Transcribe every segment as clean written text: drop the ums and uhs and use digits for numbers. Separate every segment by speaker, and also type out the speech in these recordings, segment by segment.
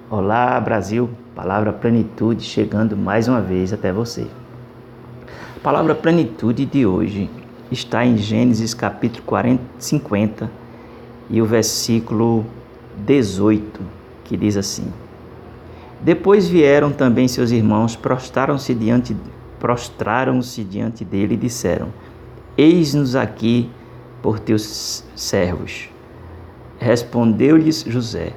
Speaker 1: Olá, Brasil, Palavra Plenitude chegando mais uma vez até você. A palavra plenitude de hoje está em Gênesis capítulo 50 e o versículo 18, que diz assim: Depois vieram também seus irmãos, prostraram-se diante dele e disseram: Eis-nos aqui por teus servos. Respondeu-lhes José: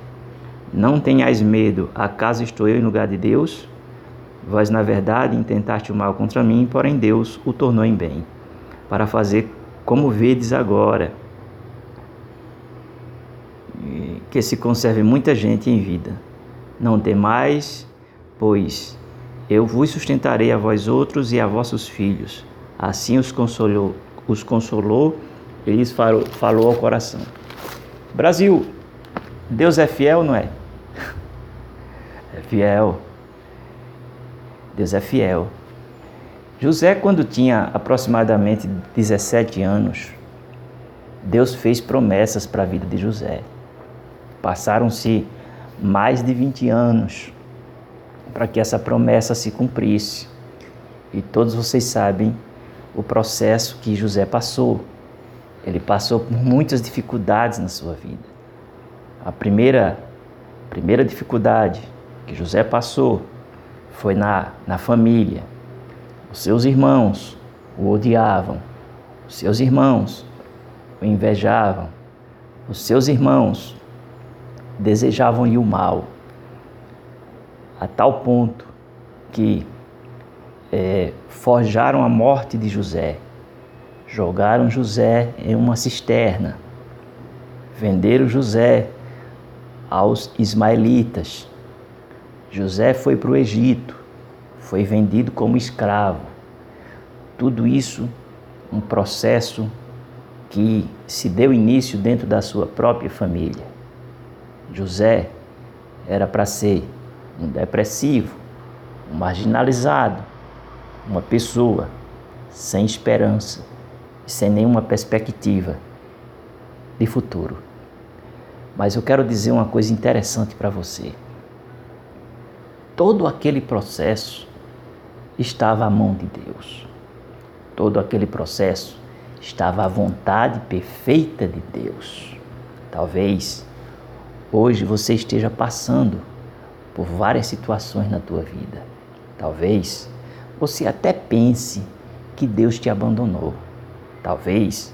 Speaker 1: Não tenhais medo, acaso estou eu em lugar de Deus? Vós, na verdade, intentaste o mal contra mim, porém Deus o tornou em bem, para fazer como vedes agora, que se conserve muita gente em vida. Não temais, pois eu vos sustentarei a vós outros e a vossos filhos. Assim os consolou e lhes falou ao coração. Brasil, Deus é fiel, não é? É fiel. Deus é fiel. José, quando tinha aproximadamente 17 anos, Deus fez promessas para a vida de José. Passaram-se mais de 20 anos para que essa promessa se cumprisse. E todos vocês sabem o processo que José passou. Ele passou por muitas dificuldades na sua vida. A primeira dificuldade que José passou foi na família. Os seus irmãos o odiavam, os seus irmãos o invejavam, os seus irmãos desejavam-lhe o mal, a tal ponto que forjaram a morte de José, jogaram José em uma cisterna, venderam José aos ismaelitas. José foi para o Egito, foi vendido como escravo. Tudo isso um processo que se deu início dentro da sua própria família. José era para ser um depressivo, um marginalizado, uma pessoa sem esperança e sem nenhuma perspectiva de futuro. Mas eu quero dizer uma coisa interessante para você. Todo aquele processo estava à mão de Deus. Todo aquele processo estava à vontade perfeita de Deus. Talvez hoje você esteja passando por várias situações na tua vida. Talvez você até pense que Deus te abandonou. Talvez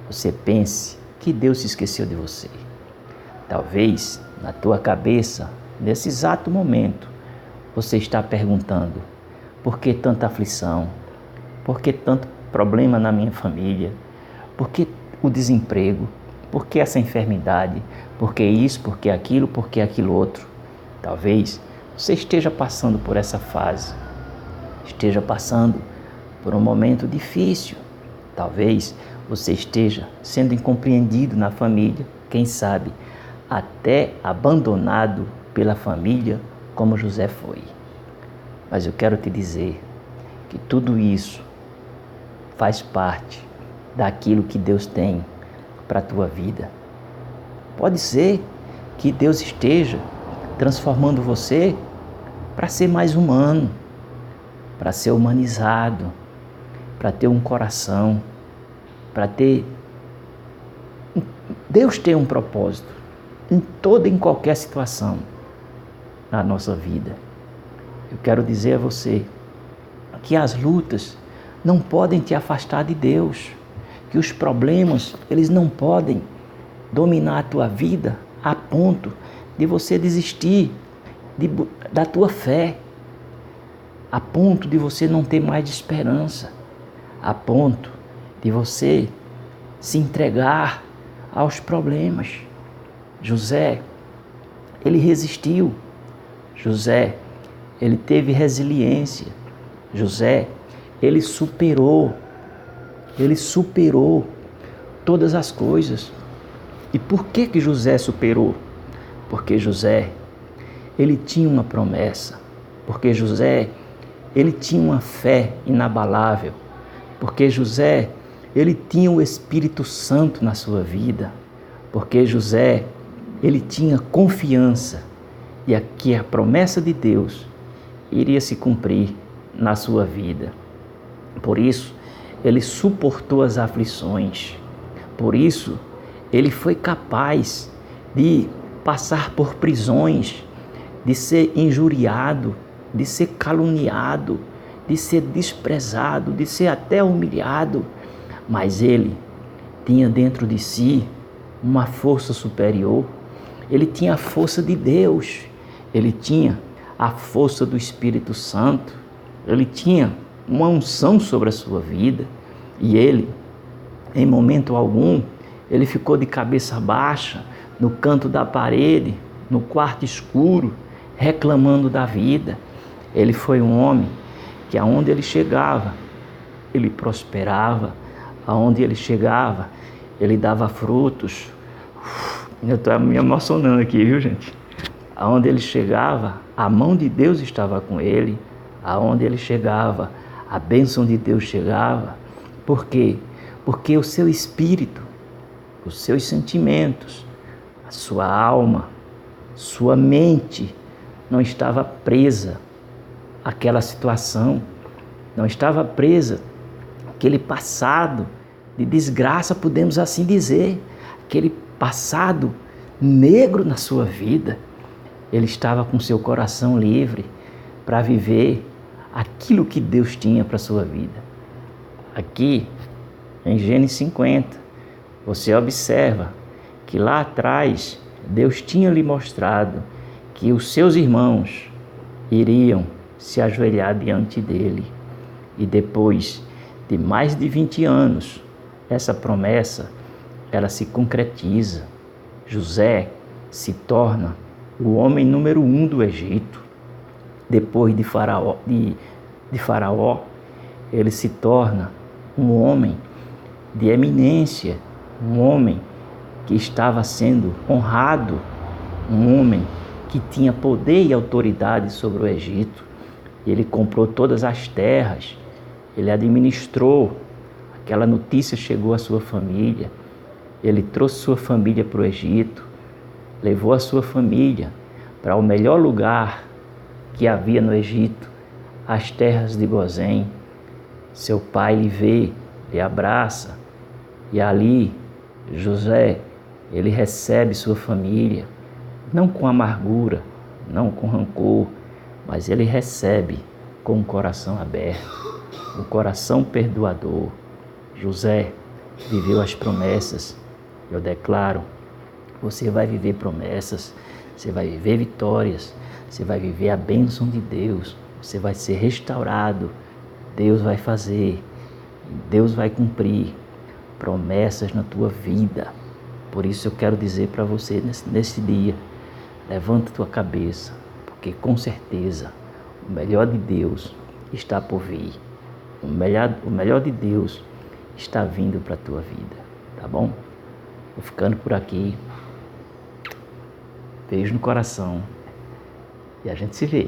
Speaker 1: você pense que Deus se esqueceu de você. Talvez na tua cabeça, nesse exato momento, você está perguntando: por que tanta aflição? Por que tanto problema na minha família? Por que o desemprego? Por que essa enfermidade? Por que isso? Por que aquilo? Por que aquilo outro? Talvez você esteja passando por essa fase, esteja passando por um momento difícil. Talvez você esteja sendo incompreendido na família, quem sabe até abandonado pela família, como José foi. Mas eu quero te dizer que tudo isso faz parte daquilo que Deus tem para a tua vida. Pode ser que Deus esteja transformando você para ser mais humano, para ser humanizado, para ter um coração, para ter... Deus tem um propósito em toda e em qualquer situação na nossa vida. Eu quero dizer a você que as lutas não podem te afastar de Deus, que os problemas, eles não podem dominar a tua vida a ponto de você desistir da tua fé, a ponto de você não ter mais esperança, a ponto de você se entregar aos problemas. José, ele resistiu. José, ele teve resiliência. José, ele superou todas as coisas. E por que José superou? Porque José, ele tinha uma promessa. Porque José, ele tinha uma fé inabalável. Porque José, ele tinha o Espírito Santo na sua vida. Porque José, ele tinha confiança e que a promessa de Deus iria se cumprir na sua vida. Por isso, ele suportou as aflições. Por isso, ele foi capaz de passar por prisões, de ser injuriado, de ser caluniado, de ser desprezado, de ser até humilhado. Mas ele tinha dentro de si uma força superior. Ele tinha a força de Deus. Ele tinha a força do Espírito Santo. Ele tinha uma unção sobre a sua vida. E ele, em momento algum, ele ficou de cabeça baixa, no canto da parede, no quarto escuro, reclamando da vida. Ele foi um homem que aonde ele chegava, ele prosperava. Aonde ele chegava, ele dava frutos. Eu estou me emocionando aqui, viu, gente? Aonde ele chegava, a mão de Deus estava com ele. Aonde ele chegava, a bênção de Deus chegava. Por quê? Porque o seu espírito, os seus sentimentos, a sua alma, sua mente não estava presa àquela situação, não estava presa àquele passado de desgraça, podemos assim dizer, aquele passado negro na sua vida. Ele estava com seu coração livre para viver aquilo que Deus tinha para a sua vida. Aqui, em Gênesis 50, você observa que lá atrás Deus tinha lhe mostrado que os seus irmãos iriam se ajoelhar diante dele. E depois de mais de 20 anos, essa promessa, ela se concretiza. José se torna o homem número 1 do Egito. Depois de Faraó, ele se torna um homem de eminência, um homem que estava sendo honrado, um homem que tinha poder e autoridade sobre o Egito. Ele comprou todas as terras, ele administrou, aquela notícia chegou à sua família, ele trouxe sua família para o Egito, levou a sua família para o melhor lugar que havia no Egito, as terras de Gozém. Seu pai lhe vê, lhe abraça, e ali José, ele recebe sua família, não com amargura, não com rancor, mas ele recebe com o coração aberto, um coração perdoador. José viveu as promessas. Eu declaro, você vai viver promessas, você vai viver vitórias, você vai viver a bênção de Deus, você vai ser restaurado, Deus vai fazer, Deus vai cumprir promessas na tua vida. Por isso eu quero dizer para você nesse dia, levanta tua cabeça, porque com certeza o melhor de Deus está por vir. O melhor de Deus está vindo para a tua vida, tá bom? Vou ficando por aqui. Beijo no coração e a gente se vê.